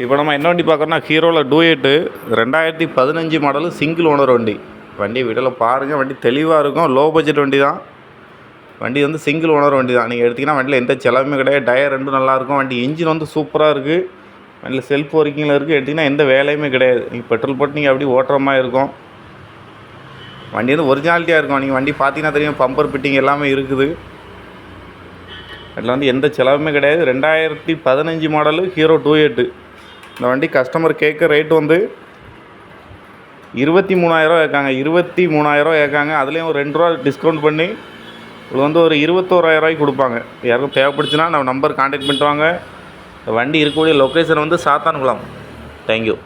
இப்போ நம்ம என்ன வண்டி பார்க்குறோன்னா ஹீரோவில் டூயட்டு 2015 மாடலு சிங்கிள் ஓனர் வண்டி. வண்டி வீட்டில் பாருங்கள், வண்டி தெளிவாக இருக்கும். லோ பட்ஜெட் வண்டி தான். வண்டி வந்து சிங்கிள் ஓனர் வண்டி தான். நீங்கள் எடுத்திங்கன்னா வண்டியில் எந்த செலவுமே கிடையாது. டயர் ரெண்டும் நல்லாயிருக்கும். வண்டி இன்ஜின் வந்து சூப்பராக இருக்குது. வண்டியில் செல்ஃப் ஒர்க்கிங்கில் இருக்குது. எடுத்திங்கன்னா எந்த வேலையுமே கிடையாது. நீங்கள் பெட்ரோல் போட்டு நீங்கள் அப்படி ஓட்டுற மாதிரி இருக்கும். வண்டி வந்து ஒரிஜினாலிட்டியாக இருக்கும். நீங்கள் வண்டி பார்த்தீங்கன்னா தெரியும், பம்பர் ஃபிட்டிங் எல்லாமே இருக்குது. அதில் வந்து எந்த செலவுமே கிடையாது. 2015 மாடலு ஹீரோ டூயட்டு. இந்த வண்டி கஸ்டமர் கேட்க ரேட்டு வந்து 23,000 கேட்காங்க. 23,000 கேட்காங்க. அதுலேயும் ஒரு 2 ரூபா டிஸ்கவுண்ட் பண்ணி உங்களுக்கு வந்து ஒரு 21,000 கொடுப்பாங்க. யாருக்கும் தேவைப்படுச்சுன்னா நம்ம நம்பர் கான்டாக்ட் பண்ணிட்டு வாங்க. வண்டி இருக்கக்கூடிய லொக்கேஷன் வந்து சாத்தான்குளம். தேங்க்யூ.